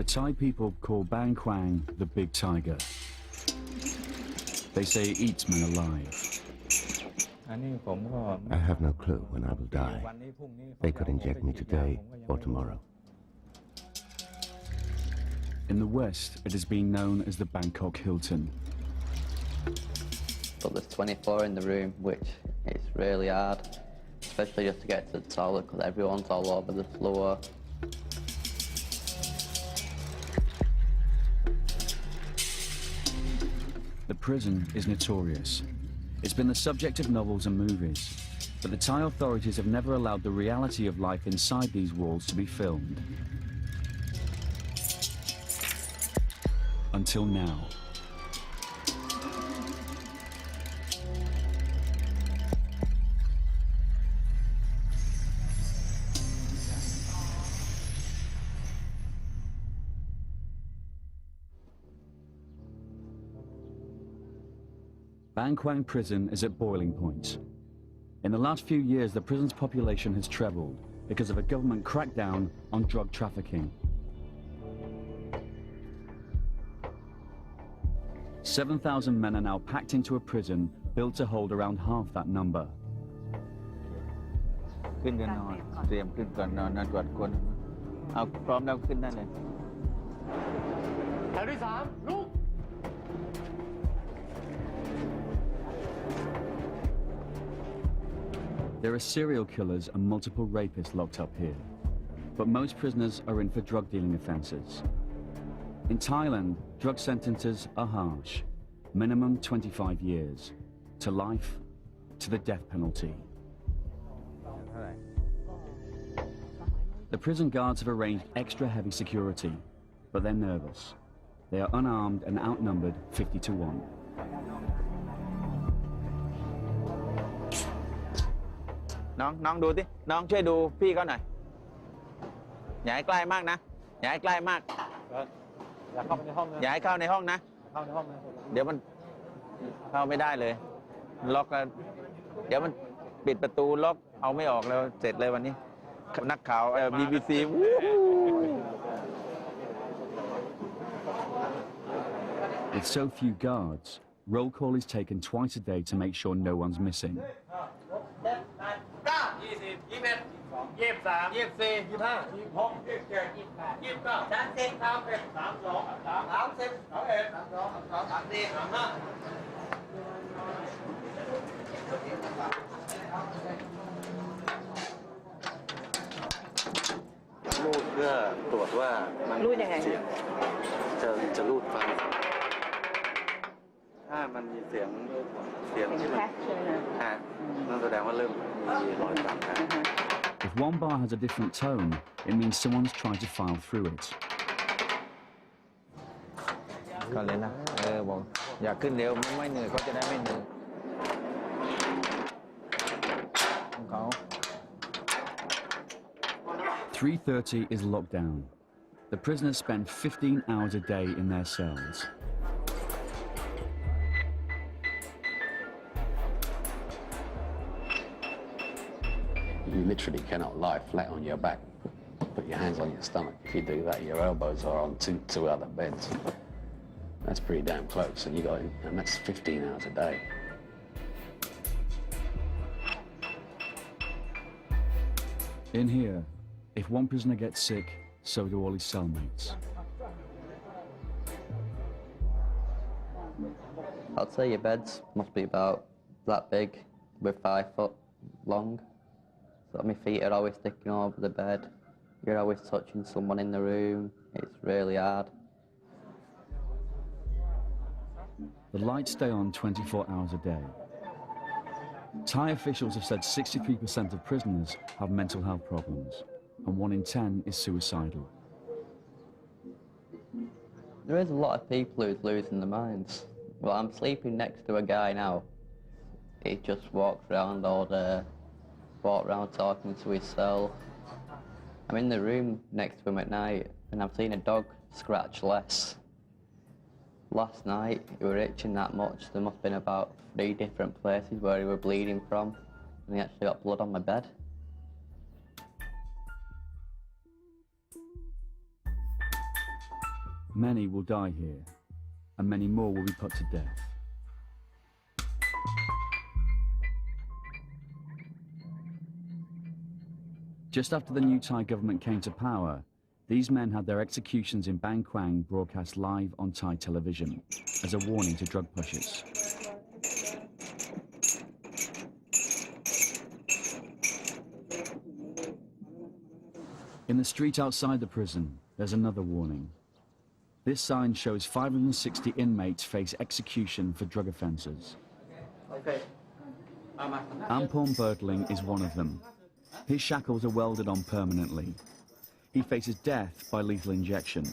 Thai people call Bangkok the big tiger. They say it eats men alive. I have no clue when I will die. They could inject me today or tomorrow. In the West, it has been known as the Bangkok Hilton. But there's 24 in the room, which is really hard, especially just to get to the toilet because everyone's all over the floor. The prison is notorious. It's been the subject of novels and movies, but the Thai authorities have never allowed the reality of life inside these walls to be filmed. Until now. Bangkok Prison is at boiling point. In the last few years, the prison's population has trebled because of a government crackdown on drug trafficking. 7,000 men are now packed into a prison built to hold around half that number. ขึ้นกันนอนเตรียมขึ้นก่อนนอนตรวจคนเอาพร้อมแล้วขึ้นได้เลยแถวที่3ลุก There are serial killers and multiple rapists locked up here, but most prisoners are in for drug dealing offences. In Thailand, drug sentences are harsh, minimum 25 years, to life, to the death penalty. The prison guards have arranged extra heavy security, but they're nervous. They are unarmed and outnumbered 50 to 1. น้องดูสิน้องช่วยดูพี่เขาหน่อยอย่าให้ใกล้มากนะอย่าให้ใกล้มากอย่าเข้าไปในห้องนะอย่าให้เข้าในห้องนะเข้าในห้องนะเดี๋ยวมันเข้าไม่ได้เลยล็อกแล้วเดี๋ยวมันปิดประตูล็อกเอาไม่ออกแล้วเสร็จเลยวันนี้นักข่าวBBC With so few guards, roll call is taken twice a day to make sure no one's missing. รูดเพื่อตรวจว่ามันรูดยังไงจะรูดฟังถ้ามันมีเสียงที่มันนั่นแสดงว่าเริ่มมีรอยต่ำแล้ว If one bar has a different tone, it means someone's trying to file through it. ก่อนเลยนะบอกอยากขึ้นเร็วไม่เหนื่อยเขาจะได้ไม่เหนื่อยของเขา 3:30 is lockdown. The prisoners spend 15 hours a day in their cells. You literally cannot lie flat on your back. Put your hands on your stomach. If you do that, your elbows are on two other beds. That's pretty damn close, and that's 15 hours a day. In here, if one prisoner gets sick, so do all his cellmates. I'd say your beds must be about that big, with 5 foot long. So my feet are always sticking over the bed. You're always touching someone in the room. It's really hard. The lights stay on 24 hours a day. Thai officials have said 63% of prisoners have mental health problems, and 1 in 10 is suicidal. There is a lot of people who's losing their minds. Well, I'm sleeping next to a guy now. He just walks around all day, walks around talking to himself. I'm in the room next to him at night, and I've seen a dog scratch less. Last night, he were itching that much. There must have been about 3 different places where he were bleeding from, and he actually got blood on my bed. Many will die here, and many more will be put to death. Just after the new Thai government came to power, these men had their executions in Bangkok broadcast live on Thai television as a warning to drug pushers. In the street outside the prison, there's another warning. This sign shows 560 inmates face execution for drug offences. Ampon Bertling is one of them. His shackles are welded on permanently. He faces death by lethal injection.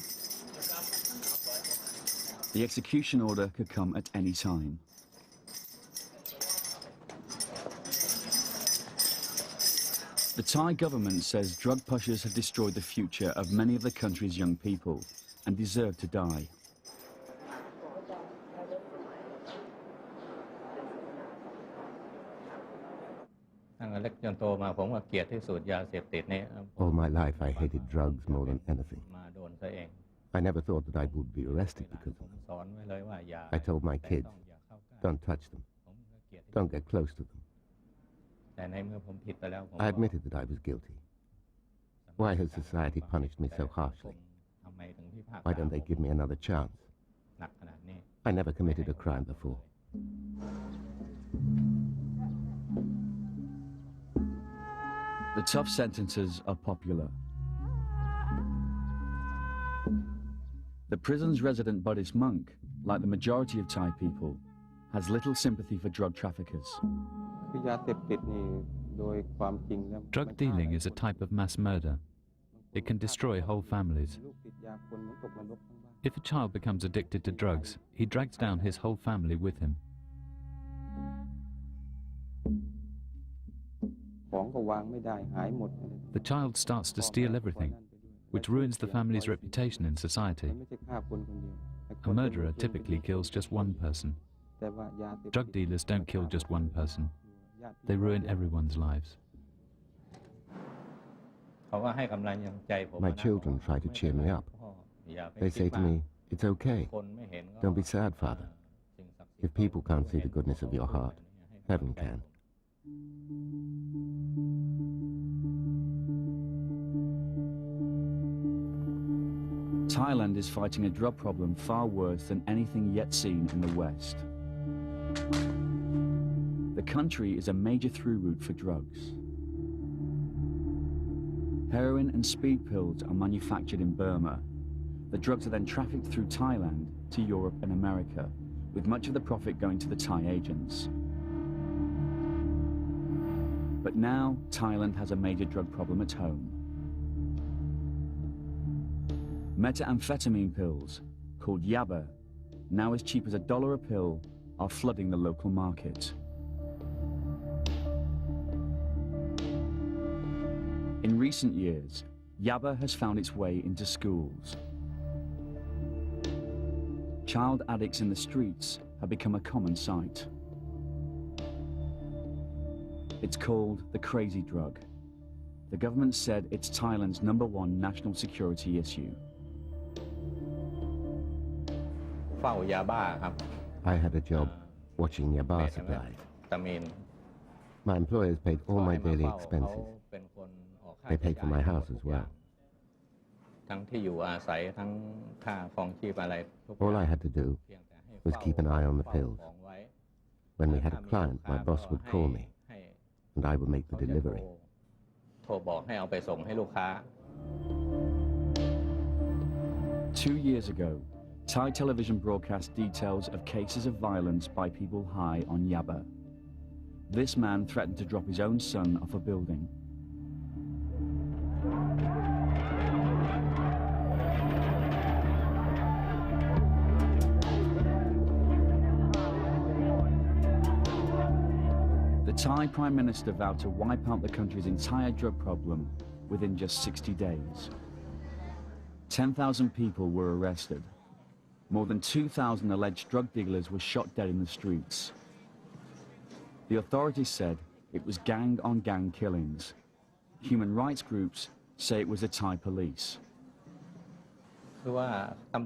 The execution order could come at any time. The Thai government says drug pushers have destroyed the future of many of the country's young people and deserve to die. All my life I hated drugs more than anything. I never thought that I would be arrested because of them. I told my kids, don't touch them. Don't get close to them. I admitted that I was guilty. Why has society punished me so harshly? Why don't they give me another chance? I never committed a crime before. The tough sentences are popular. The prison's resident Buddhist monk, like the majority of Thai people, has little sympathy for drug traffickers. Drug dealing is a type of mass murder. It can destroy whole families. If a child becomes addicted to drugs, he drags down his whole family with him. The child starts to steal everything, which ruins the family's reputation in society. A murderer typically kills just one person. Drug dealers don't kill just one person. They ruin everyone's lives. My children try to cheer me up. They say to me, it's okay. Don't be sad, Father. If people can't see the goodness of your heart, heaven can. Thailand is fighting a drug problem far worse than anything yet seen in the West. The country is a major through route for drugs. Heroin and speed pills are manufactured in Burma. The drugs are then trafficked through Thailand to Europe and America, with much of the profit going to the Thai agents. But now, Thailand has a major drug problem at home. Methamphetamine pills, called yaba, now as cheap as $1 a pill, are flooding the local market. In recent years, yaba has found its way into schools. Child addicts in the streets have become a common sight. It's called the crazy drug. The government said it's Thailand's #1 national security issue. I had a job watching yaba supplies. My employers paid all my daily expenses. They paid for my house as well. All I had to do was keep an eye on the pills. When we had a client, my boss would call me, and I would make the delivery. 2 years ago, Thai television broadcast details of cases of violence by people high on yaba. This man threatened to drop his own son off a building. The Thai Prime Minister vowed to wipe out the country's entire drug problem within just 60 days. 10,000 people were arrested. More than 2,000 alleged drug dealers were shot dead in the streets. The authorities said it was gang-on-gang killings. Human rights groups say it was the Thai police. One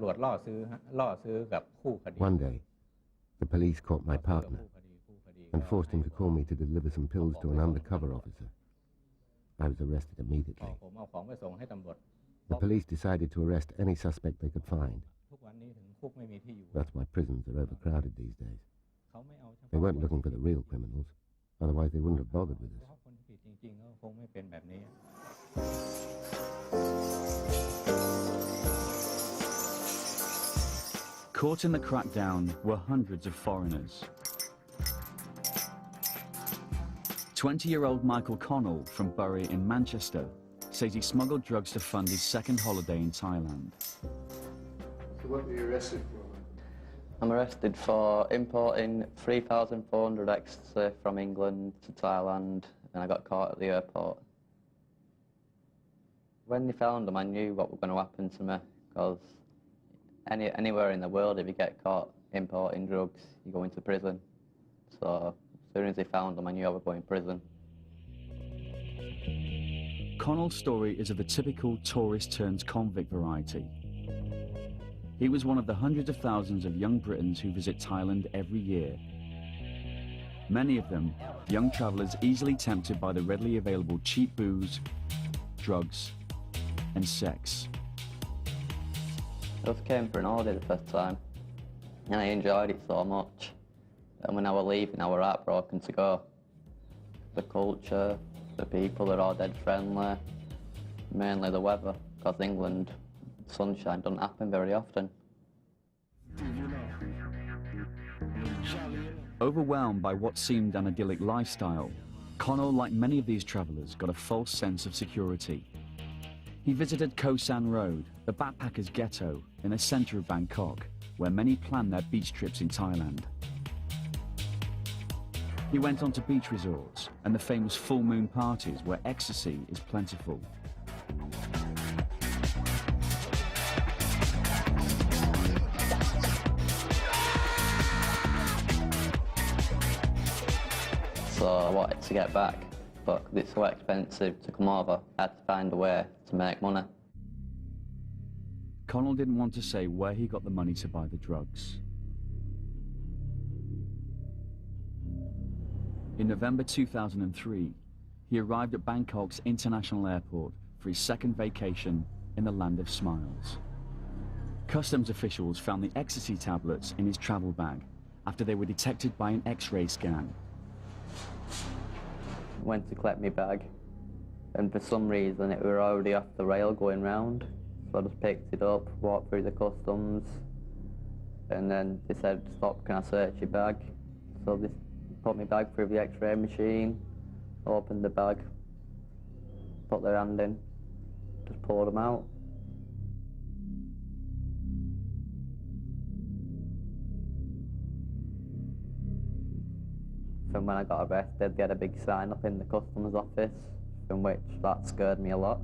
day, the police caught my partner and forced him to call me to deliver some pills to an undercover officer. I was arrested immediately. The police decided to arrest any suspect they could find. That's why prisons are overcrowded these days. They weren't looking for the real criminals, otherwise they wouldn't have bothered with us. Caught in the crackdown were hundreds of foreigners. 20-year-old Michael Connell from Bury in Manchester says he smuggled drugs to fund his second holiday in Thailand. So what were you arrested for? I'm arrested for importing 3,400 ecstasy from England to Thailand, and I got caught at the airport. When they found them, I knew what was going to happen to me, because anywhere in the world, if you get caught importing drugs, you go into prison. So as soon as they found them, I knew I would go in prison. Connell's story is of the typical tourist-turns-convict variety. He was one of the hundreds of thousands of young Britons who visit Thailand every year. Many of them, young travellers easily tempted by the readily available cheap booze, drugs, and sex. I just came for an holiday the first time, and I enjoyed it so much. And when I was leaving, I was heartbroken to go. The culture, the people, they're all dead friendly. Mainly the weather, because England, sunshine doesn't happen very often. Overwhelmed by what seemed an idyllic lifestyle, Connell, like many of these travellers, got a false sense of security. He visited Koh San Road, the backpackers' ghetto in the centre of Bangkok, where many plan their beach trips in Thailand. He went on to beach resorts and the famous full moon parties where ecstasy is plentiful. So I wanted to get back, but it's so expensive to come over, I had to find a way to make money. Connell didn't want to say where he got the money to buy the drugs. In November 2003, he arrived at Bangkok's international airport for his second vacation in the land of smiles. Customs officials found the ecstasy tablets in his travel bag after they were detected by an X-ray scan. Went to collect my bag, and for some reason it were already off the rail going round. So I just picked it up, walked through the customs, and then they said, "Stop, can I search your bag?" So they put my bag through the X-ray machine, opened the bag, put their hand in, just poured them out. From when I got arrested, they had a big sign up in the customs office, from which that scared me a lot.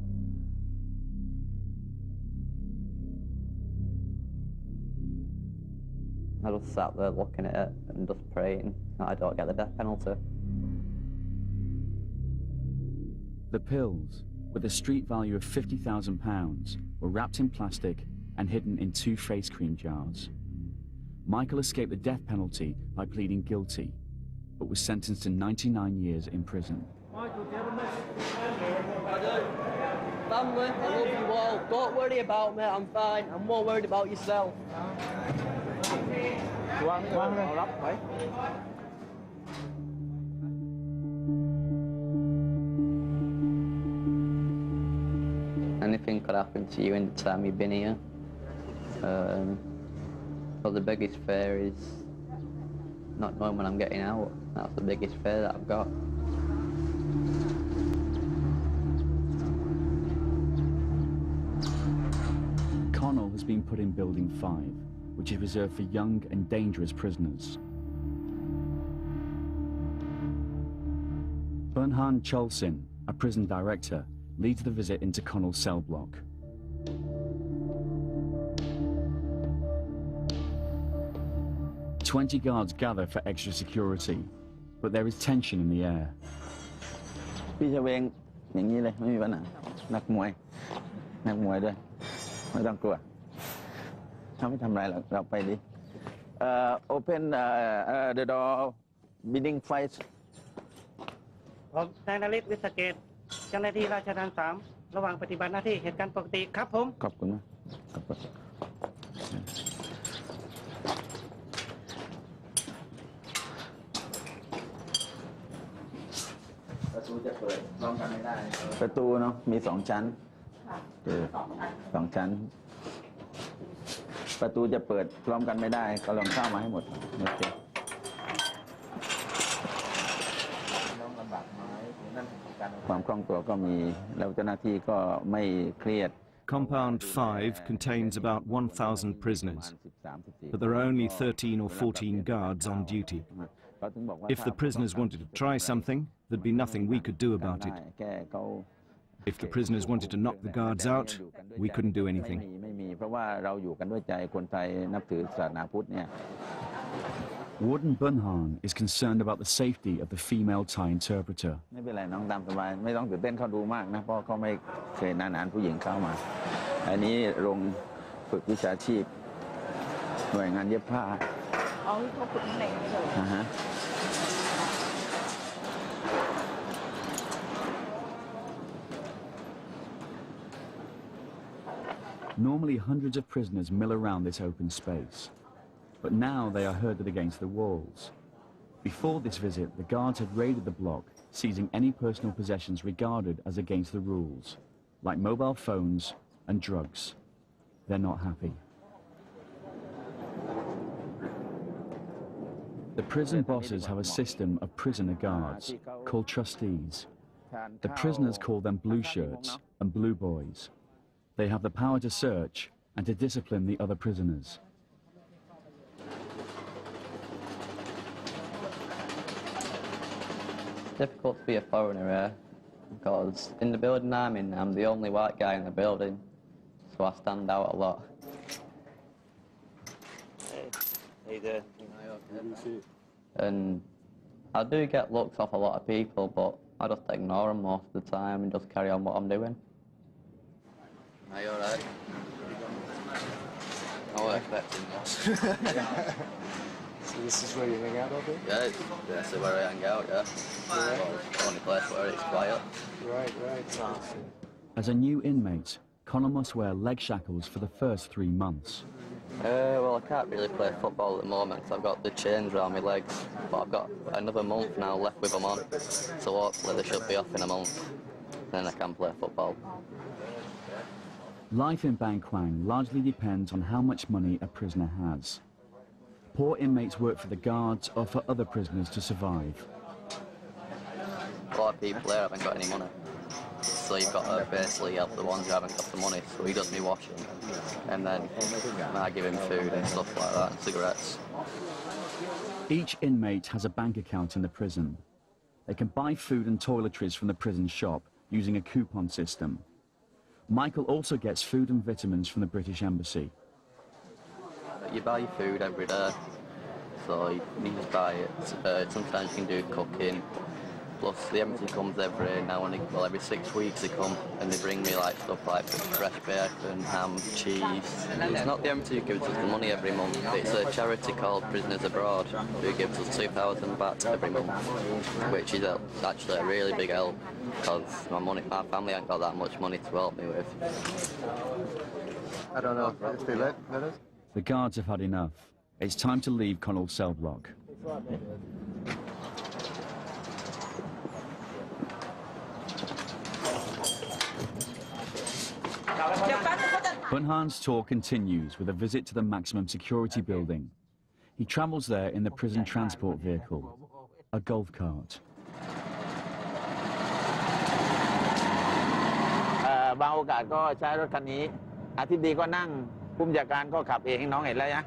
I just sat there looking at it and just praying that I don't get the death penalty. The pills, with a street value of £50,000, were wrapped in plastic and hidden in 2 face cream jars. Michael escaped the death penalty by pleading guilty, but was sentenced to 99 years in prison. Michael, do you have a message? I do. Family, I love you all. Don't worry about me, I'm fine. I'm more worried about yourself. Anything could happen to you in the time you've been here. But the biggest fear is not knowing when I'm getting out. That's the biggest fear that I've got. Connell has been put in Building 5, which is reserved for young and dangerous prisoners. Bernhan Cholsin, a prison director, leads the visit into Connell's cell block. "20 guards gather for extra security, but there is tension in the air. พี่จะเวงอย่างนี้เลยไม่มีปัญหานักมวยด้วยไม่ต้องกลัว เขาไม่ทำอะไรหรอกเราไปดิ open the door bidding fight ผมนายนฤทธิ์วิศเกตเจ้าหน้าที่ราชทัณฑ์3ระหว่างปฏิบัติหน้าที่เหตุการณ์ปกติครับผม ขอบคุณนะขอบคุณประตูจะเปิดพร้อมกันไม่ได้ประตูเนาะมี2 ชั้นสองชั้นประตูจะเปิดพร้อมกันไม่ได้ก็ลองเข้ามาให้หมดโอเคความคล่องตัวก็มีแล้วเจ้าหน้าที่ก็ไม่เครียด Compound 5 contains about 1,000 prisoners, but there are only 13 or 14 guards on duty. If the prisoners wanted to try something, there'd be nothing we could do about it. If the prisoners wanted to knock the guards out, we couldn't do anything. Warden Bunhan is concerned about the safety of the female Thai interpreter. ไม่เป็นไรน้องตามสบายไม่ต้องตื่นเต้นเขาดูมากนะเพราะเขาไม่เคยนานๆผู้หญิงเข้ามาอันนี้โรงฝึกวิชาชีพหน่วยงานเย็บผ้าอ๋อเขาฝึกข้างในนี่เลยNormally, hundreds of prisoners mill around this open space, but now they are herded against the walls. Before this visit, the guards had raided the block, seizing any personal possessions regarded as against the rules, like mobile phones and drugs. They're not happy. The prison bosses have a system of prisoner guards called trustees. The prisoners call them blue shirts and blue boys. They have the power to search and to discipline the other prisoners. It's difficult to be a foreigner here, because in the building I'm in, I'm the only white guy in the building, so I stand out a lot. And I do get looks off a lot of people, but I just ignore them most of the time and just carry on what I'm doing. Are you alright? I was expecting that. So this is where you hang out all day? Yeah, this is where I hang out, yeah. Well, only place where it's quiet. Right, right. As a new inmate, Connor must wear leg shackles for the first 3 months. Well, I can't really play football at the moment because I've got the chains around my legs, but I've got another month now left with them on, so hopefully they should be off in a month, then I can play football. Life in Bangkok largely depends on how much money a prisoner has. Poor inmates work for the guards or for other prisoners to survive. A lot of people there haven't got any money, so you've got to basically help the ones who haven't got the money, so he does me washing, and then I give him food and stuff like that, and cigarettes. Each inmate has a bank account in the prison. They can buy food and toiletries from the prison shop using a coupon system. Michael also gets food and vitamins from the British Embassy. You buy food every day, so you just buy it. Sometimes you can do cooking. Plus the embassy comes every now and again, well every 6 weeks they come and they bring me like stuff like fresh bacon, ham, cheese. It's not the embassy who gives us the money every month, it's a charity called Prisoners Abroad who gives us 2,000 baht every month, which is actually a really big help because my family ain't got that much money to help me with. I don't know if they let us. The guards have had enough. It's time to leave Connell's cell block. Bunhan's tour continues with a visit to the maximum security building. He travels there in the prison transport vehicle, a golf cart. บางโอกาสก็ใช้รถคันนี้อาทิตย์ดีก็นั่งผู้บัญชาการก็ขับเองให้น้องเห็นแล้วนะ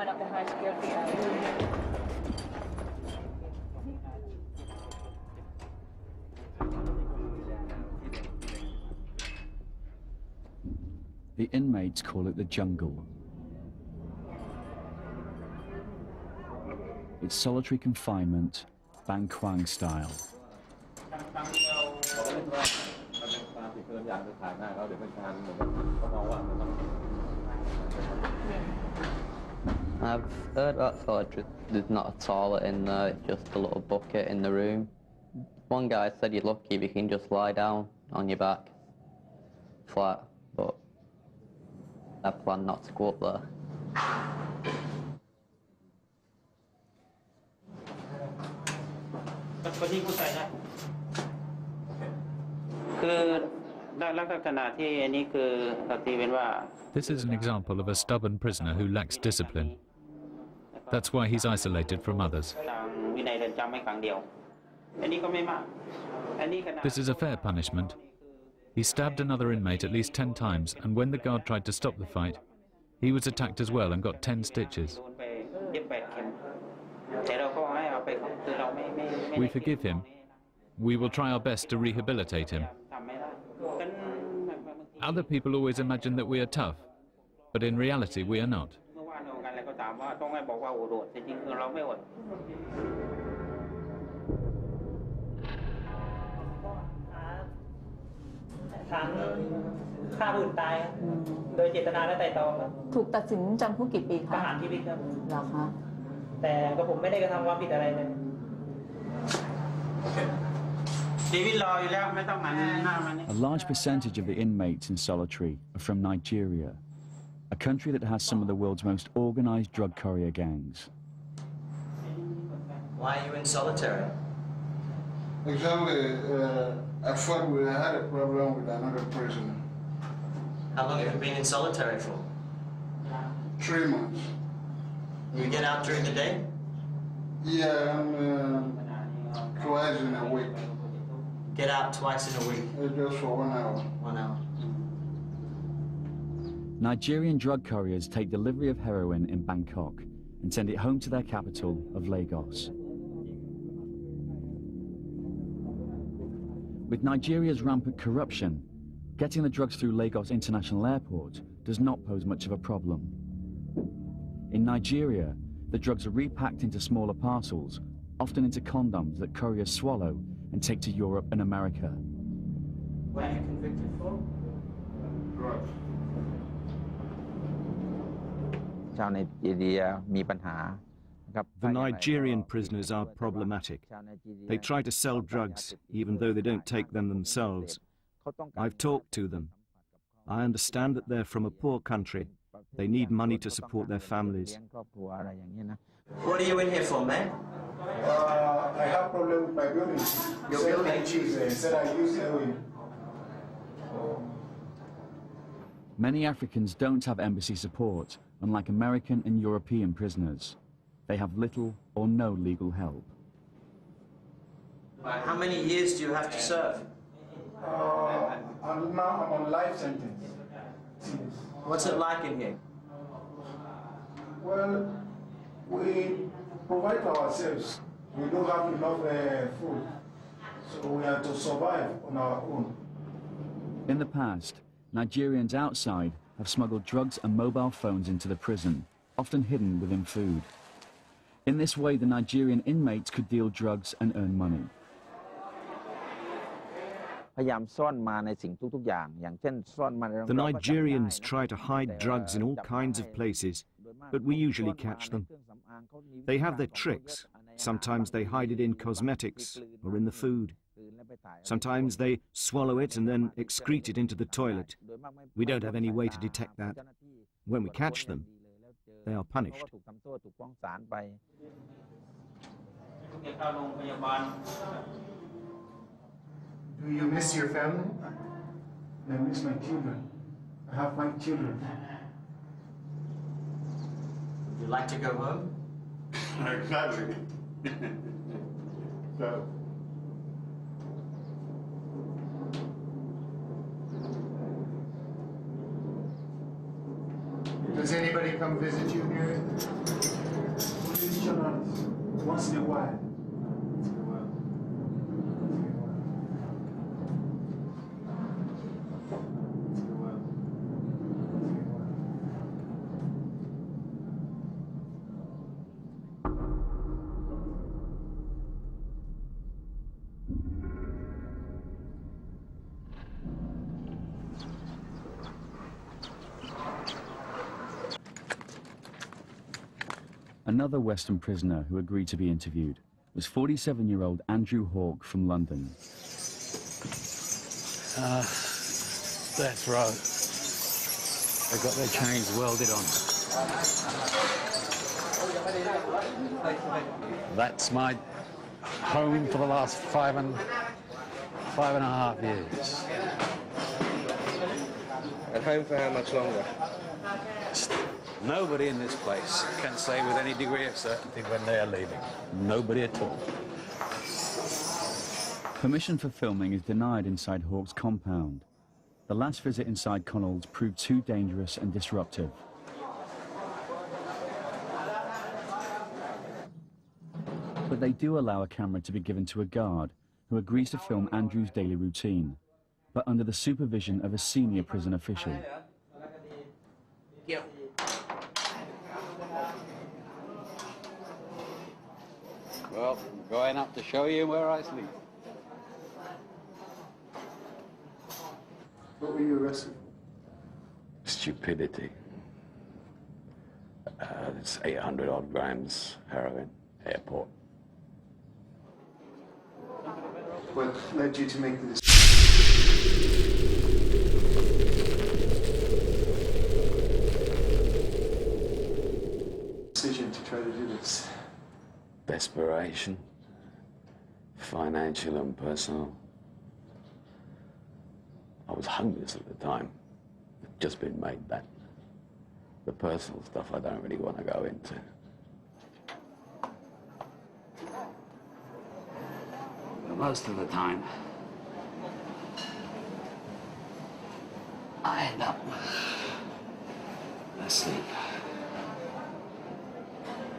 One of the high security areas. The inmates call it the jungle. It's solitary confinement, Bangkok style. I've heard that toilet, there's not a toilet in there, it's just a little bucket in the room. One guy said you're lucky if you can just lie down on your back, flat, but I plan not to go up there. คนที่ผู้ใส่นะคือลักษณะที่อันนี้คือตีเป็นว่า This is an example of a stubborn prisoner who lacks discipline. That's why he's isolated from others. ทางวินัยเรือนจำไม่ขังเดียวอันนี้ก็ไม่มากอันนี้ขนาด This is a fair punishment. He stabbed another inmate at least 10 times, and when the guard tried to stop the fight, he was attacked as well and got 10 stitches. โดนไปเย็บ8 เข็มแต่เราก็ให้เอาไปคือเราไม่ We forgive him. We will try our best to rehabilitate him. ทำไม่ได้ Other people always imagine that we are tough, but in reality we are not. เมื่อวานเรากันแล้วก็ถามว่าต้องให้บอกว่าโอดจริงๆคือเราไม่อด ฐานฆ่าผู้อื่นตายโดยเจตนาและไตร่ตรองครับ ถูกตัดสินจำคุกกี่ปี ป คะ ระหารชีวิตครับ เหรอคะ แต่ก็ผมไม่ได้กระทำความผิดอะไรเลยชีวิตรออยู่แล้วไม่ต้องหันหน้ามานี่ A large percentage of the inmates in solitary are from Nigeria, a country that has some of the world's most organized drug courier gangs. Why are you in solitary? Exactly. I thought we had a problem with another prisoner. How long have you been in solitary for? 3 months. You get out during the day? Yeah, I'm twice in a week. Get out twice in a week? Just for 1 hour. 1 hour. Nigerian drug couriers take delivery of heroin in Bangkok and send it home to their capital of Lagos. With Nigeria's rampant corruption, getting the drugs through Lagos International Airport does not pose much of a problem. In Nigeria, the drugs are repacked into smaller parcels, often into condoms that couriers swallow and take to Europe and America. What are you convicted for? Drugs. ชาวไนจีเรียมีปัญหา The Nigerian prisoners are problematic. They try to sell drugs, even though they don't take them themselves. I've talked to them. I understand that they're from a poor country. They need money to support their families. What are you in here for, man? I have problem with my building. Your building? Said I use heroin. Many Africans don't have embassy support, unlike American and European prisoners. They have little or no legal help. How many years do you have to serve? I'm on life sentence. What's it like in here? Well, we provide for ourselves. We don't have enough food, so we have to survive on our own. In the past, Nigerians outside have smuggled drugs and mobile phones into the prison, often hidden within food. In this way, the Nigerian inmates could deal drugs and earn money. พยายามซ่อนมาในสิ่งทุกๆอย่างอย่างเช่นซ่อนมาใน The Nigerians try to hide drugs in all kinds of places, but we usually catch them. They have their tricks. Sometimes they hide it in cosmetics or in the food. Sometimes they swallow it and then excrete it into the toilet. We don't have any way to detect that. When we catch them, they are punished. Do you miss your family? I miss my children. I have 5 children. Would you like to go home? Exactly. So. Does anybody come visit you here? Once in a while. Another Western prisoner who agreed to be interviewed was 47-year-old Andrew Hawke from London. Death row. They've got their chains welded on. That's my home for the last five and a half years. At home for how much longer? Nobody in this place can say with any degree of certainty when they are leaving. Nobody at all. Permission for filming is denied inside Hawke's compound. The last visit inside Connell's proved too dangerous and disruptive. But they do allow a camera to be given to a guard who agrees to film Andrew's daily routine, but under the supervision of a senior prison official. Well, I'm going up to show you where I sleep. What were you arrested for? Stupidity. It's 800 odd grams heroin, airport. What led you to make the decision to try to do this? Desperation, financial and personal. I was homeless at the time. I'd just been made that. The personal stuff I don't really want to go into. But most of the time, I end up asleep.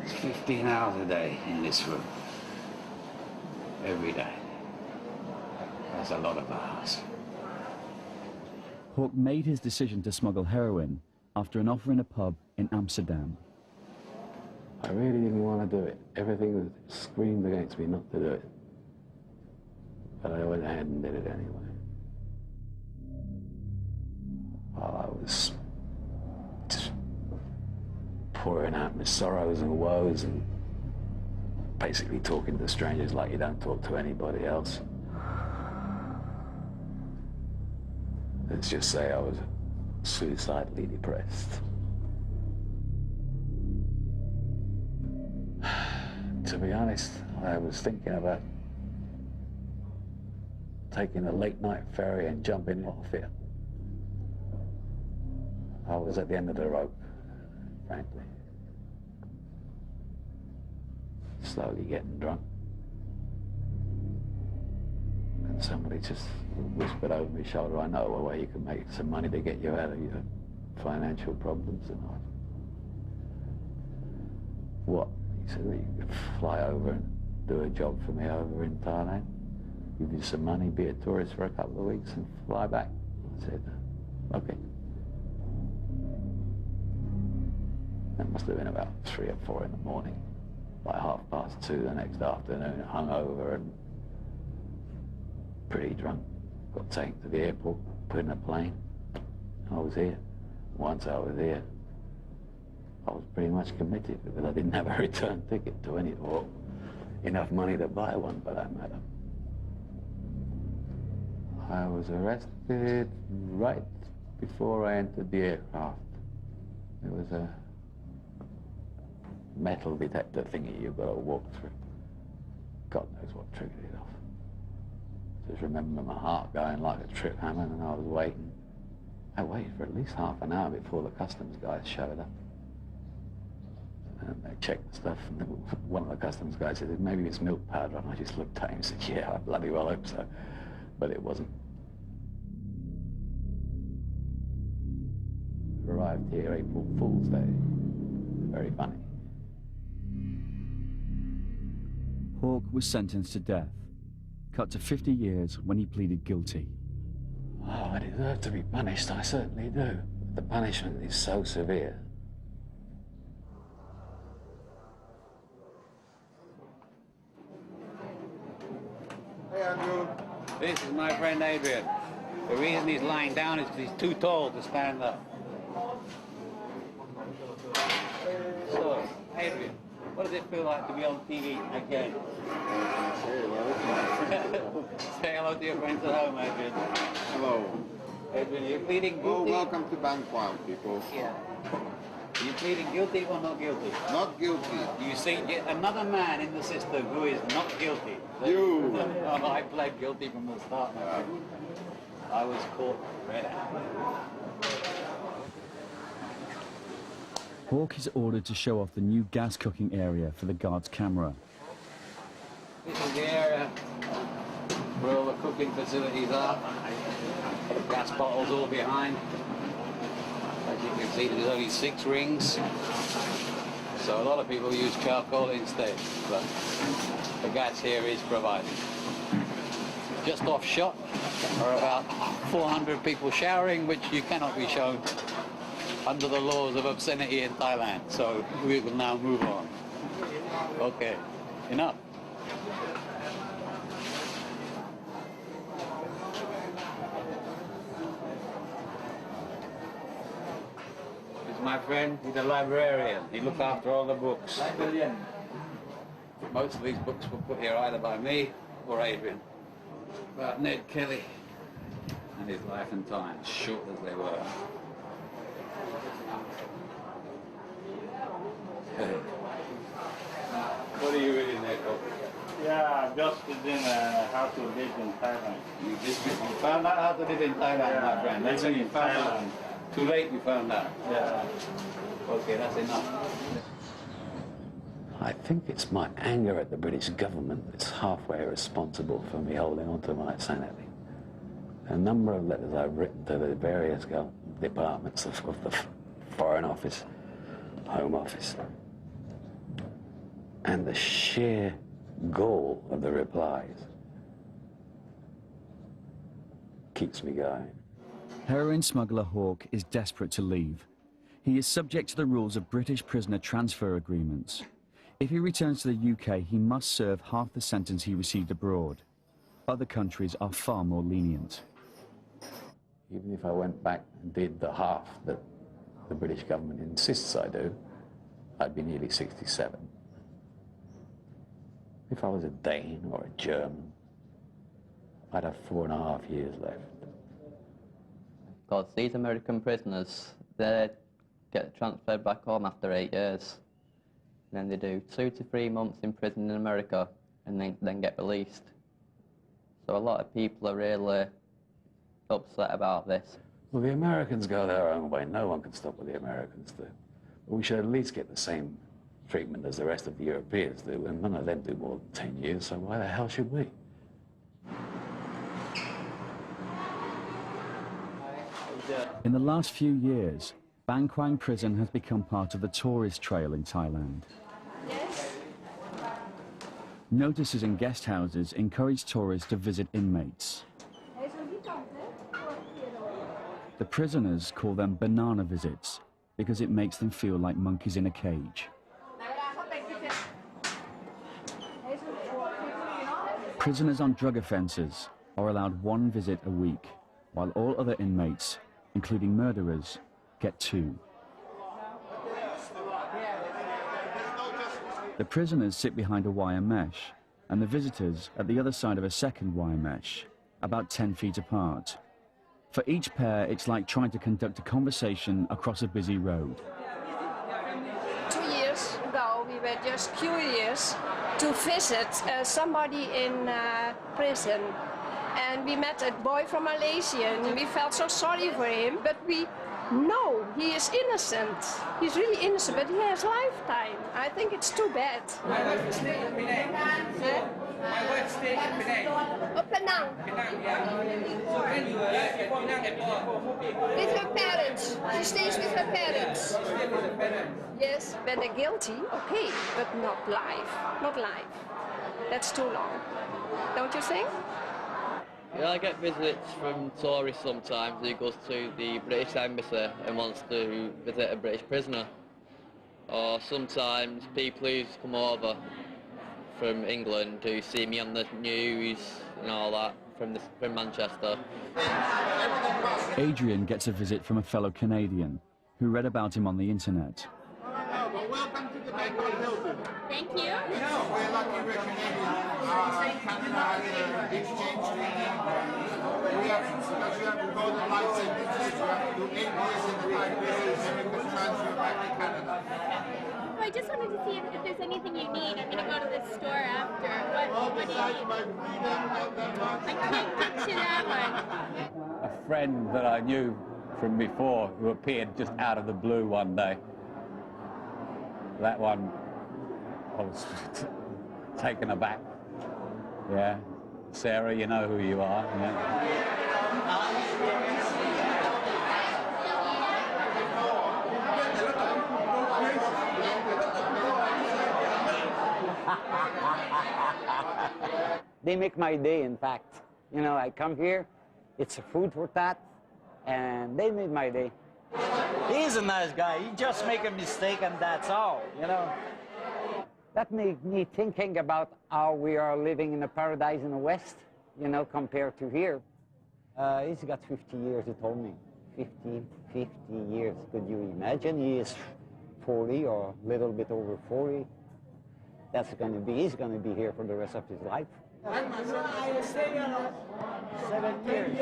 It's 15 hours a day in this room. Every day. That's a lot of hours. Hawke made his decision to smuggle heroin after an offer in a pub in Amsterdam. I really didn't want to do it. Everything screamed against me not to do it. But I went ahead and did it anyway. I was just pouring out my sorrows and woes and basically talking to strangers like you don't talk to anybody else. Let's just say I was suicidally depressed. To be honest, I was thinking about taking a late-night ferry and jumping off it. I was at the end of the rope, frankly. Slowly getting drunk. And somebody just whispered over my shoulder, I know a way you can make some money to get you out of your financial problems. And I, what? He said, well, you could fly over and do a job for me over in Thailand, give you some money, be a tourist for a couple of weeks and fly back. I said, okay. That must have been about 3 or 4 in the morning. By 2:30 the next afternoon, hungover and pretty drunk. Got taken to the airport, put in a plane. I was here. Once I was here, I was pretty much committed because I didn't have a return ticket to any, or enough money to buy one for that matter. I was arrested right before I entered the aircraft. There was a metal detector thingy you've got to walk through. God knows what triggered it off. Just remember my heart going like a trip hammer, and I was waiting. I waited for at least half an hour before the customs guys showed up. And they checked the stuff, and one of the customs guys said, maybe it's milk powder, and I just looked at him and said, yeah, I bloody well hope so. But it wasn't. Arrived here April Fool's Day. Very funny. Hawke was sentenced to death, cut to 50 years when he pleaded guilty. Oh, I deserve to be punished, I certainly do. The punishment is so severe. Hey, Andrew. This is my friend Adrian. The reason he's lying down is because he's too tall to stand up. So, Adrian, feel like to be on TV again? Say hello to your friends at home, Adrian. Hello. Adrian, you're pleading guilty? Well, welcome to Bangkok, people. Yeah. Are you pleading guilty or not guilty? Not guilty. You see yet another man in the system who is not guilty. You. Oh, I pled guilty from the start, my friend. I was caught red-handed. Hawke is ordered to show off the new gas cooking area for the guard's camera. This is the area where all the cooking facilities are. Gas bottles all behind. As you can see, there's only 6 rings. So a lot of people use charcoal instead, but the gas here is provided. Just off shot are about 400 people showering, which you cannot be shown under the laws of obscenity in Thailand. So we will now move on. Okay, enough. This is my friend, he's a librarian. He looks after all the books. Librarian. Most of these books were put here either by me or Adrian. About Ned Kelly and his life and times, short as they were. What are you reading there, Coach? Yeah, just reading how to live in Thailand. You found out how to live in Thailand, Yeah, my friend. That's when you found out. Too late you found out. Yeah. Okay, that's enough. I think it's my anger at the British government that's halfway responsible for me holding on to my sanity. A number of letters I've written to the various departments of the Foreign Office, Home Office, and the sheer gall of the replies keeps me going. Heroin smuggler Hawke is desperate to leave. He is subject to the rules of British prisoner transfer agreements. If he returns to the UK, he must serve half the sentence he received abroad. Other countries are far more lenient. Even if I went back and did the half that the British government insists I do, I'd be nearly 67. If I was a Dane or a German, I'd have 4.5 years left. Because these American prisoners, they get transferred back home after 8 years. And then they do 2 to 3 months in prison in America and then get released. So a lot of people are really upset about this. Well, the Americans go their own way. No one can stop what the Americans do. But we should at least get the same treatment as the rest of the Europeans do, and none of them do more than 10 years, so why the hell should we? In the last few years, Bangkok Prison has become part of the tourist trail in Thailand. Notices in guest houses encourage tourists to visit inmates. The prisoners call them banana visits because it makes them feel like monkeys in a cage. Prisoners on drug offences are allowed 1 visit a week, while all other inmates, including murderers, get 2. The prisoners sit behind a wire mesh, and the visitors at the other side of a second wire mesh, about 10 feet apart. For each pair, it's like trying to conduct a conversation across a busy road. 2 years ago, we were just curious to visit somebody in prison. And we met a boy from Malaysia, and we felt so sorry for him, but we know he is innocent. He's really innocent, but he has lifetime. I think it's too bad. My wife stayed in Penang. My wife stayed in Penang. Oh, Penang. With her parents. She stays with her parents. Yes, when they're guilty, okay, but not life. Not life. That's too long. Don't you think? Yeah, I get visits from tourists sometimes who goes to the British embassy and wants to visit a British prisoner. Or sometimes people who come over from England who see me on the news and all that from Manchester. Adrian gets a visit from a fellow Canadian who read about him on the internet. Well, welcome to the Bangkok Hilton. Thank you. We're lucky we're Canadian. Canada has an exchange treaty. We have, because you have to go to life sentences, you have to do 8 years in the Thai prison, then you can transfer back to Canada. Oh, I just wanted to see if there's anything you need. I'm going to go to the store after. What do you need? My freedom, not that much. I can't get to that one. A friend that I knew from before who appeared just out of the blue one day. That one, I was taken aback. Yeah. Sarah, you know who you are. Yeah. They make my day, in fact. You know, I come here, it's a food for thought, and they made my day. He's a nice guy. He just make a mistake and that's all, you know. That made me thinking about how we are living in a paradise in the West, you know, compared to here. He's got 50 years, he told me. 50 years. Could you imagine? He is 40 or a little bit over 40. That's going to be, he's going to be here for the rest of his life. I stay here 7 years.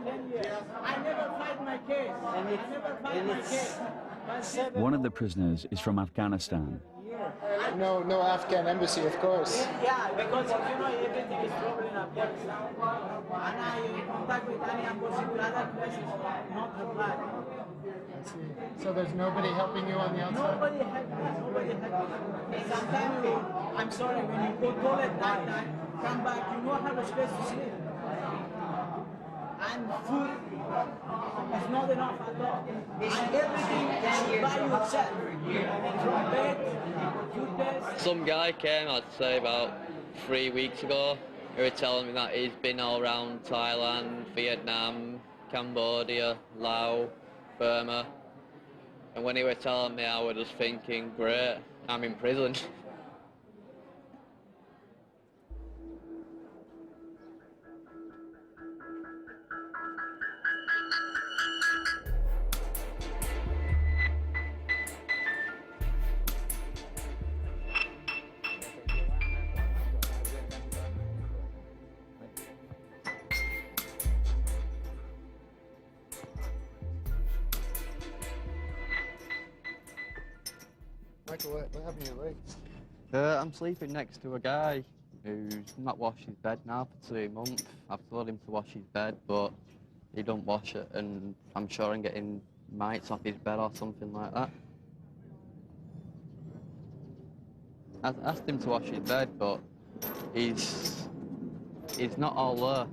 10 years. I never fight my case. I never fight my case. One of the prisoners is from Afghanistan. No Afghan embassy, of course. Yeah, because you know everything is trouble in Afghanistan. And I contact with any embassy to other places, not reply. I see. So there's nobody helping you on the outside? Nobody help me. Nobody help me. Sometimes I'm sorry, when you go toilet that night, come back, you don't have a space to sleep. And food is not enough at all. And everything is by yourself. From bed, toothpaste. Some guy came, I'd say about 3 weeks ago. He was telling me that he's been all around Thailand, Vietnam, Cambodia, Laos, Burma. And when he was telling me, I was just thinking, great, I'm in prison. Michael, what happened to your legs? I'm sleeping next to a guy who's not washed his bed now for 2 months. I've told him to wash his bed, but he don't wash it, and I'm sure I'm getting mites off his bed or something like that. I asked him to wash his bed, but he's not all there,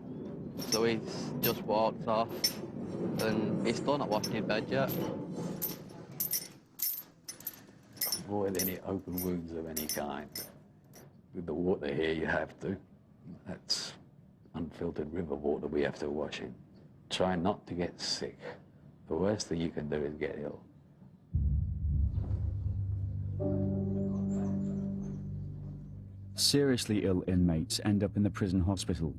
so he's just walked off, and he's still not washing his bed yet. Avoid any open wounds of any kind. With the water here, you have to. That's unfiltered river water we have to wash in. Try not to get sick. The worst thing you can do is get ill. Seriously ill inmates end up in the prison hospital,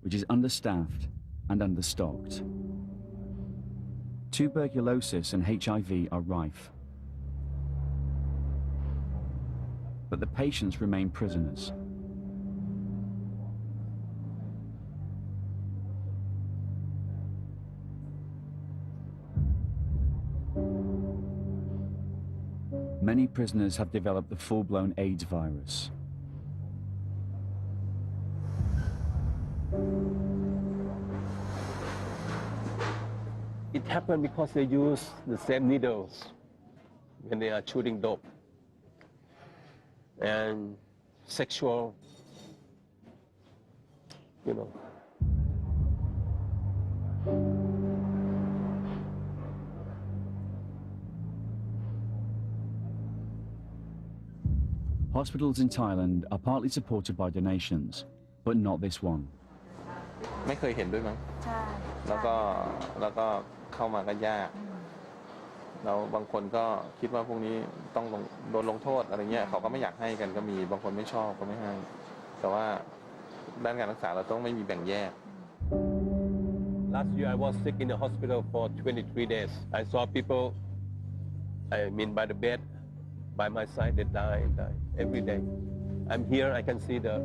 which is understaffed and understocked. Tuberculosis and HIV are rife. But the patients remain prisoners. Many prisoners have developed the full-blown AIDS virus. It happened because they use the same needles when they are shooting dope. And sexual, you know. Hospitals in Thailand are partly supported by donations, but not this one. ไม่เคยเห็นด้วยมั้งแล้วก็เข้ามาก็ยากแล้วบางคนก็คิดว่าพวกนี้ต้องโดนลงโทษอะไรเงี้ยเขาก็ไม่อยากให้กันก็มีบางคนไม่ชอบก็ไม่ให้แต่ว่าด้านการรักษาเราต้องไม่มีแบ่งแยก Last year I was sick in the hospital for 23 days. I saw people, I mean by the bed, by my side, they die every day. I'm here, I can see the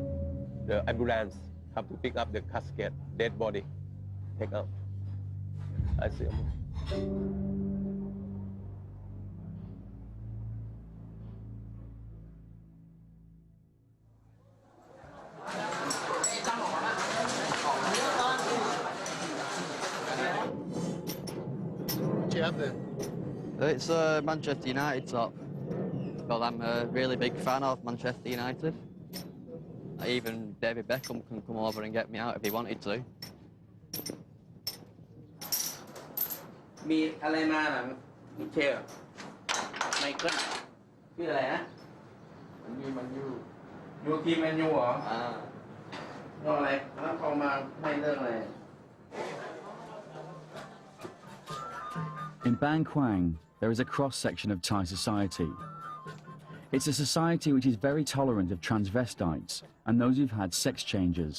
ambulance have to pick up the casket, dead body, take out. I see them. What do you have there? It's a Manchester United top. Well, I'm a really big fan of Manchester United. Even David Beckham can come over and get me out if he wanted to. มีอะไรมาล่ะมิเชลไมเคิลชื่ออะไรนะมันยูทีมแมนยูเหรอเรื่องอะไรแล้วเขามาให้เรื่องอะไร In Bangkok, there is a cross-section of Thai society. It's a society which is very tolerant of transvestites and those who've had sex changes.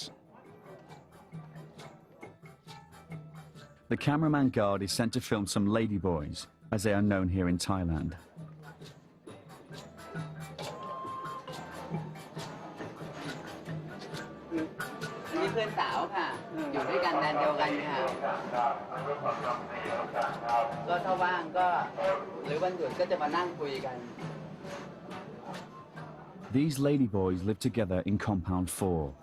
The cameraman guard is sent to film some ladyboys, as they are known here in Thailand. นี่เพื่อนสาวค่ะ อยู่ด้วยกันแดนเดียวกันค่ะก็ถ้าว่างก็หรือวันหยุดก็จะมานั่งคุยกัน These ladyboys live together in compound 4.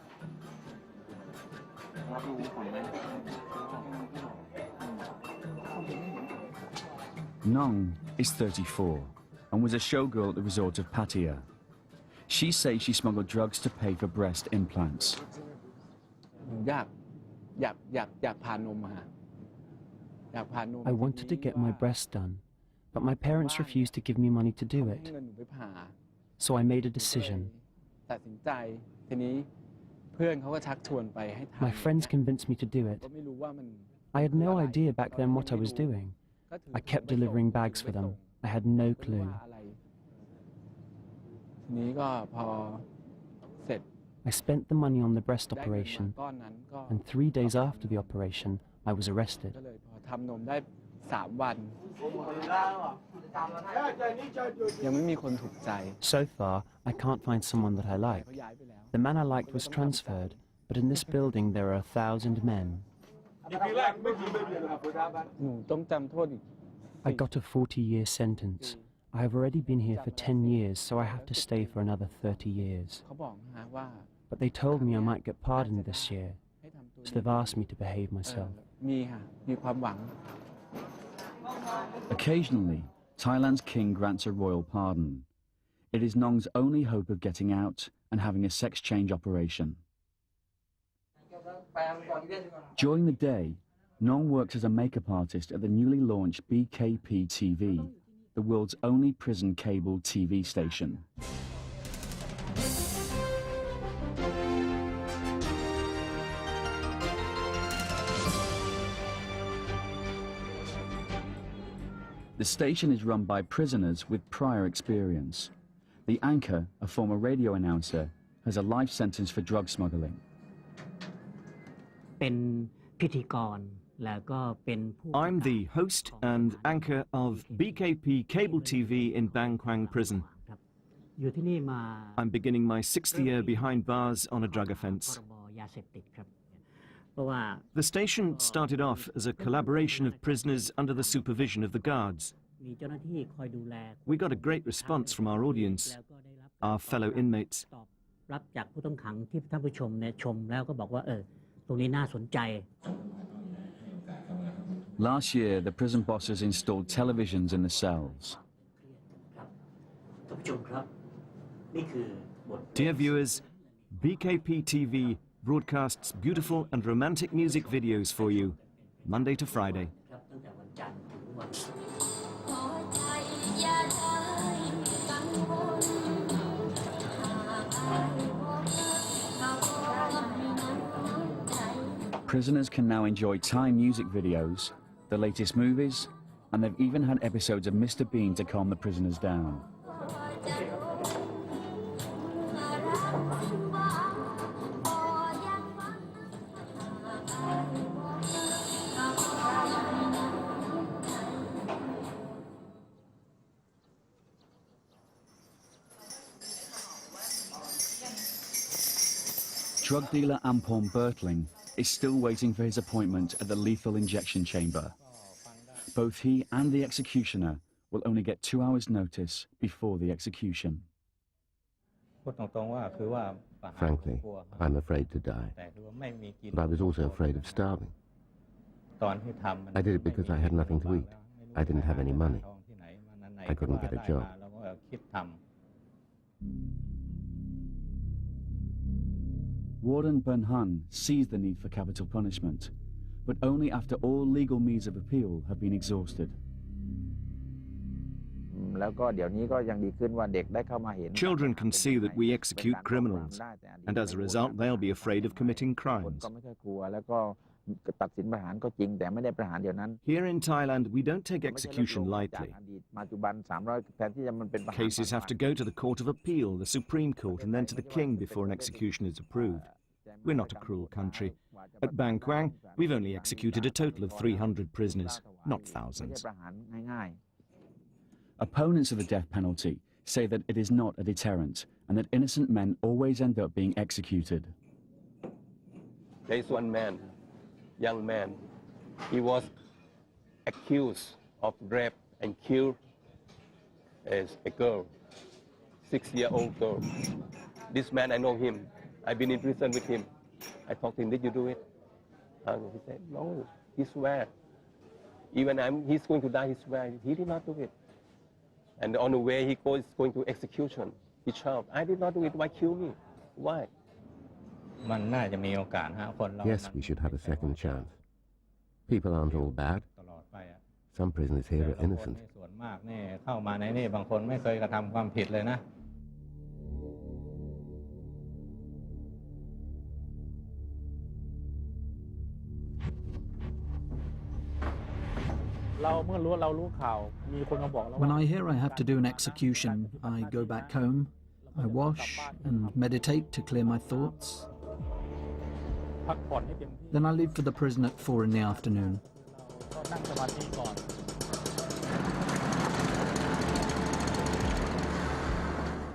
Nong is 34 and was a showgirl at the resort of Pattaya. She says she smuggled drugs to pay for breast implants. อยากผ่านนมมาอยากผ่านนม I wanted to get my breasts done, but my parents refused to give me money to do it. เงินหนูไปผ่า So I made a decision. ตัดสินใจทีนี้เพื่อนเขาก็ชักชวนไปให้ทำ My friends convinced me to do it. ก็ไม่รู้ว่ามัน I had no idea back then what I was doing. I kept delivering bags for them. I had no clue. ทีนี้ก็พอเสร็จ I spent the money on the breast operation, and 3 days after the operation, I was arrested. ก็เลยพอทำนมได้3 วันยังไม่มีคนถูกใจ So far, I can't find someone that I like. The man I liked was transferred, but in this building there are 1,000 men. หนูต้องจำโทษอีก I got a 40-year sentence. I have already been here for 10 years, so I have to stay for another 30 years. เขาบอกนะว่า But they told me I might get pardoned this year, so they've asked me to behave myself. มีค่ะมีความหวัง Occasionally, Thailand's king grants a royal pardon. It is Nong's only hope of getting out and having a sex change operation. During the day, Nong works as a makeup artist at the newly launched BKP TV, the world's only prison cable TV station. The station is run by prisoners with prior experience. The anchor, a former radio announcer, has a life sentence for drug smuggling. เป็นพิธีกร I'm the host and anchor of BKP Cable TV in Bangkok Prison. อยู่ที่นี่มา I'm beginning my 6th year behind bars on a drug offence. พรบยาเสพติดครับเพราะว่า The station started off as a collaboration of prisoners under the supervision of the guards. มีเจ้าหน้าที่คอยดูแล We got a great response from our audience, our fellow inmates. ตอบรับจากผู้ต้องขังที่ท่านผู้ชมเนี่ยชมแล้วก็บอกว่าตรงนี้น่าสนใจ Last year, the prison bosses installed televisions in the cells. ท่านผู้ชมครับนี่คือบท Dear viewers, BKP TV broadcasts beautiful and romantic music videos for you, Monday to Friday. ครับตั้งแต่วันจันทร์ถึงวันศุกร์ Prisoners can now enjoy Thai music videos, the latest movies, and they've even had episodes of Mr. Bean to calm the prisoners down. drug dealer Ampon Bertling is still waiting for his appointment at the lethal injection chamber. Both he and the executioner will only get 2 hours' notice before the execution. Frankly, I'm afraid to die. But I was also afraid of starving. I did it because I had nothing to eat. I didn't have any money. I couldn't get a job. Warden Bernhan sees the need for capital punishment, but only after all legal means of appeal have been exhausted. Children can see that we execute criminals, and as a result, they'll be afraid of committing crimes. Here in Thailand, we don't take execution lightly. Cases have to go to the Court of Appeal, the Supreme Court, and then to the King before an execution is approved. We're not a cruel country. At Bangkok, we've only executed a total of 300 prisoners, not thousands. Opponents of the death penalty say that it is not a deterrent and that innocent men always end up being executed. There is one man, young man. He was accused of rape and killed as a girl, 6-year-old girl. This man, I know him. I've been in prison with him. I talked to him, did you do it? And he said, no, he swear. Even he's going to die, he swear. He did not do it. And on the way he goes going to execution, he shouted, I did not do it, why kill me? Why? Yes, we should have a second chance. People aren't all bad. Some prisoners here are innocent. When I hear I have to do an execution, I go back home, I wash and meditate to clear my thoughts. Then I leave for the prison at 4 in the afternoon.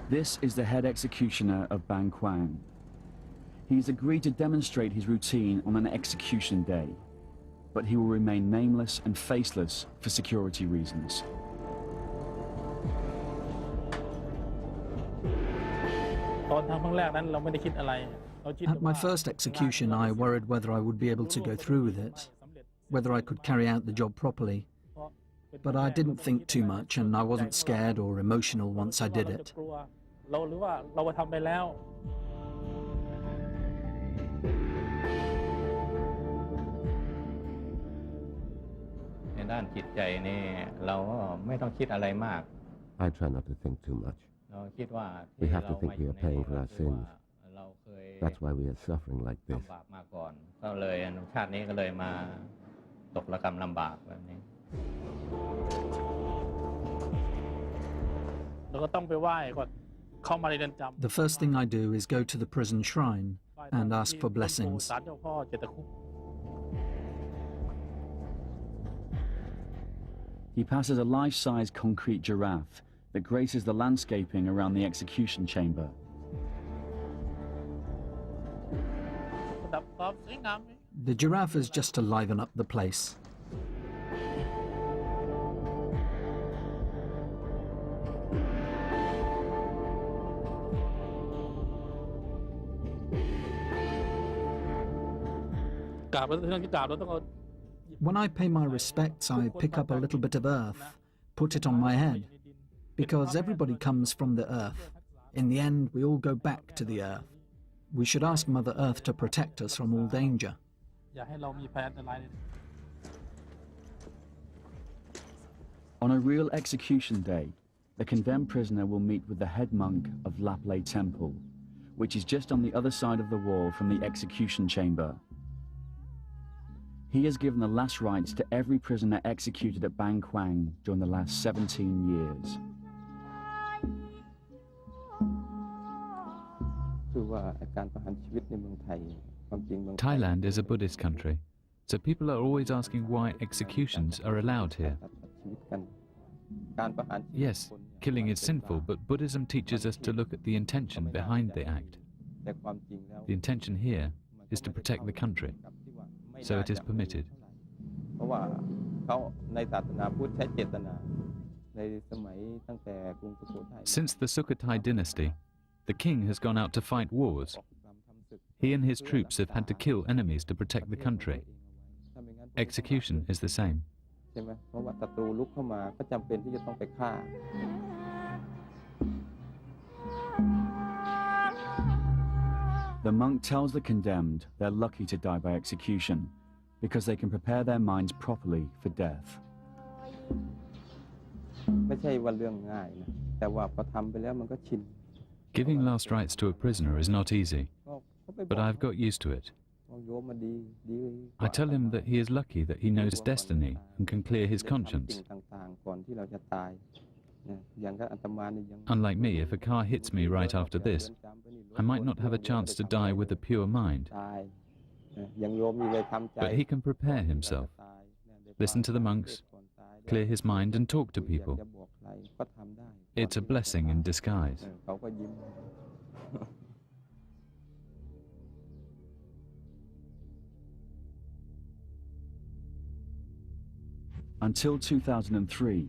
This is the head executioner of Bangkok. He's agreed to demonstrate his routine on an execution day, but he will remain nameless and faceless for security reasons. At my first execution, I worried whether I would be able to go through with it, whether I could carry out the job properly. But I didn't think too much, and I wasn't scared or emotional once I did it. I try not to think too much. We have to think we are paying for our sins. That's why we are suffering like this. The first thing I do is go to the prison shrine and ask for blessings. He passes a life-size concrete giraffe that graces the landscaping around the execution chamber. The giraffe is just to liven up the place. When I pay my respects, I pick up a little bit of earth, put it on my head, because everybody comes from the earth. In the end, we all go back to the earth. We should ask Mother Earth to protect us from all danger. On a real execution day, the condemned prisoner will meet with the head monk of Laplay Temple, which is just on the other side of the wall from the execution chamber. He has given the last rites to every prisoner executed at Bangkok during the last 17 years. Thailand is a Buddhist country, so people are always asking why executions are allowed here. Yes, killing is sinful, but Buddhism teaches us to look at the intention behind the act. The intention here is to protect the country, so it is permitted. Since the Sukhothai dynasty, the king has gone out to fight wars. He and his troops have had to kill enemies to protect the country. Execution is the same. The monk tells the condemned they're lucky to die by execution because they can prepare their minds properly for death. Giving last rites to a prisoner is not easy, but I've got used to it. I tell him that he is lucky that he knows his destiny and can clear his conscience. Unlike me, if a car hits me right after this, I might not have a chance to die with a pure mind. But he can prepare himself, listen to the monks, clear his mind and talk to people. It's a blessing in disguise. Until 2003,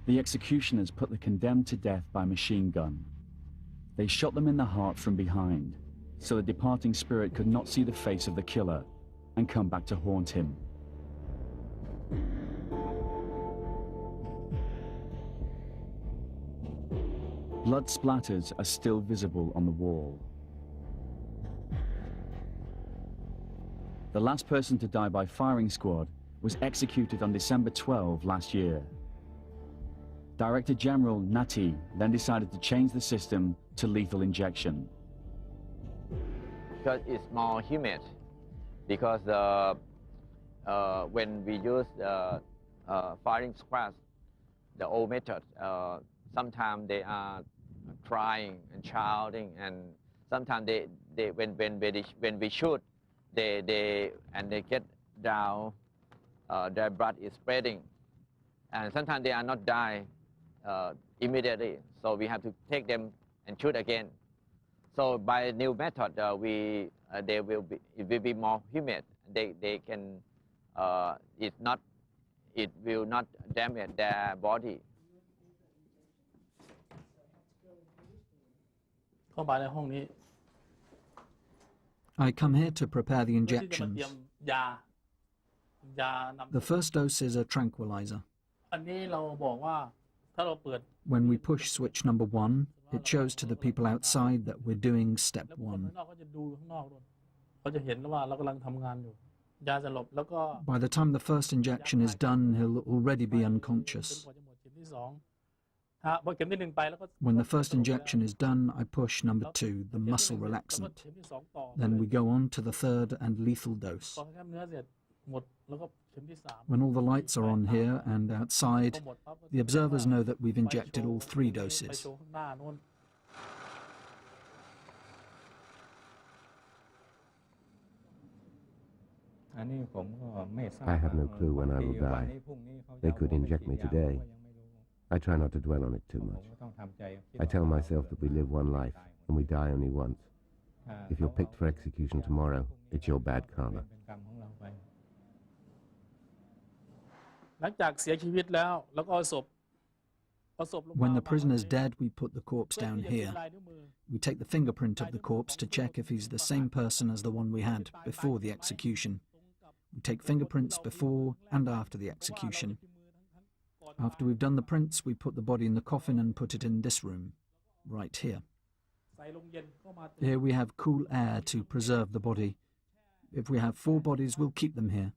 the executioners put the condemned to death by machine gun. They shot them in the heart from behind, so the departing spirit could not see the face of the killer and come back to haunt him. Blood splatters are still visible on the wall. The last person to die by firing squad was executed on December 12 last year. Director General Nati then decided to change the system to lethal injection. Because it's more humid, because when we use firing squads, the old method, sometimes they are crying and shouting, and sometimes when we shoot, they get down. Their blood is spreading, and sometimes they are not die immediately. So we have to take them and shoot again. So by new method, it will be more humid. They can it will not damage their body. I come here to prepare the injections. The first dose is a tranquilizer. When we push switch number 1, it shows to the people outside that we're doing step 1. By the time the first injection is done, he'll already be unconscious. When the first injection is done, I push number 2, the muscle relaxant. Then we go on to the third and lethal dose. When all the lights are on here and outside, the observers know that we've injected all 3 doses. I have no clue when I will die. They could inject me today. I try not to dwell on it too much. I tell myself that we live one life and we die only once. If you're picked for execution tomorrow, it's your bad karma. When the prisoner's dead, we put the corpse down here. We take the fingerprint of the corpse to check if he's the same person as the one we had before the execution. We take fingerprints before and after the execution. After we've done the prints, we put the body in the coffin and put it in this room, right here. Here we have cool air to preserve the body. If we have 4 bodies, we'll keep them here.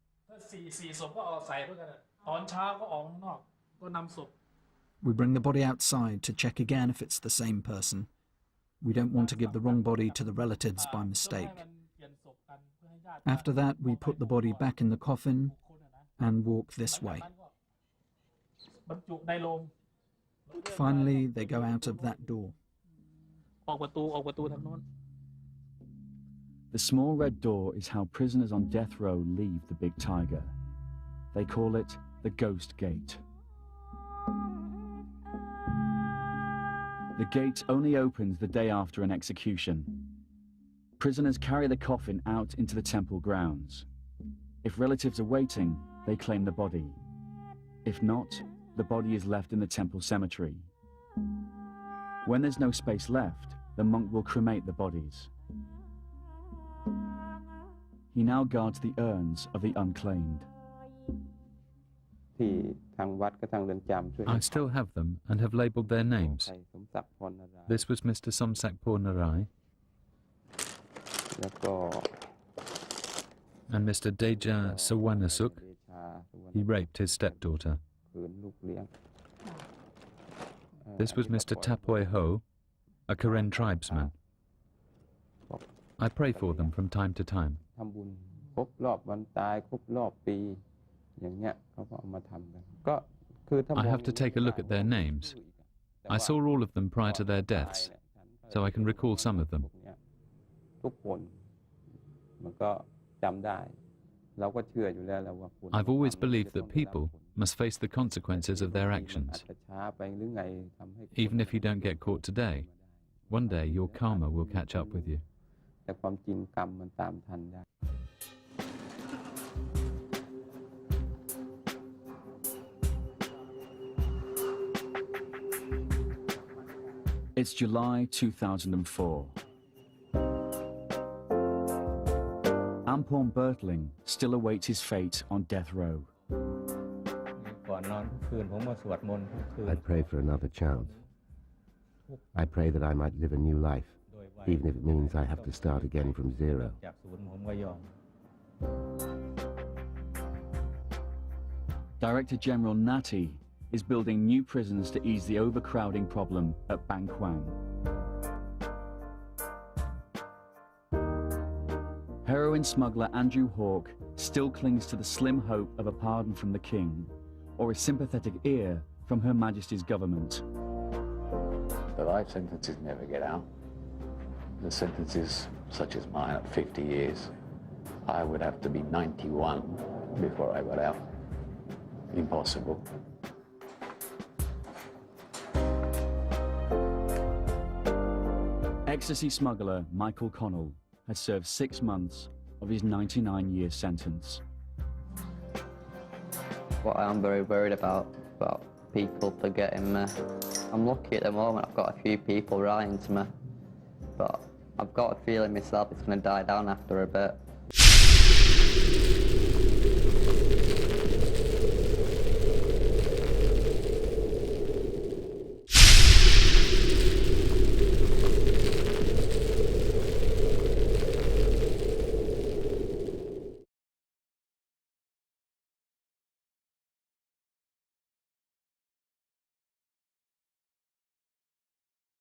We bring the body outside to check again if it's the same person. We don't want to give the wrong body to the relatives by mistake. After that, we put the body back in the coffin and walk this way. Finally, they go out of that door. The small red door is how prisoners on death row leave the Big Tiger. They call it the Ghost Gate. The gate only opens the day after an execution. Prisoners carry the coffin out into the temple grounds. If relatives are waiting, they claim the body. If not, the body is left in the temple cemetery. When there's no space left, the monk will cremate the bodies. He now guards the urns of the unclaimed. I still have them and have labelled their names. This was Mr. Somsak Narai and Mr. Deja Sawanasuk. He raped his stepdaughter. This was Mr. Tapoy Ho, a Karen tribesman. I pray for them from time to time. I have to take a look at their names. I saw all of them prior to their deaths, so I can recall some of them. I've always believed that people must face the consequences of their actions. Even if you don't get caught today, one day your karma will catch up with you. It's July 2004. Ampon Bertling still awaits his fate on death row. I pray for another chance. I pray that I might live a new life, even if it means I have to start again from zero. Director General Nati is building new prisons to ease the overcrowding problem at Bangkok. Heroin smuggler Andrew Hawke still clings to the slim hope of a pardon from the King or a sympathetic ear from Her Majesty's government. The life sentences never get out. The sentences, such as mine, at 50 years, I would have to be 91 before I got out. Impossible. Ecstasy smuggler Michael Connell has served 6 months of his 99-year sentence. What I am very worried about people forgetting me. I'm lucky at the moment, I've got a few people writing to me, but I've got a feeling myself it's going to die down after a bit.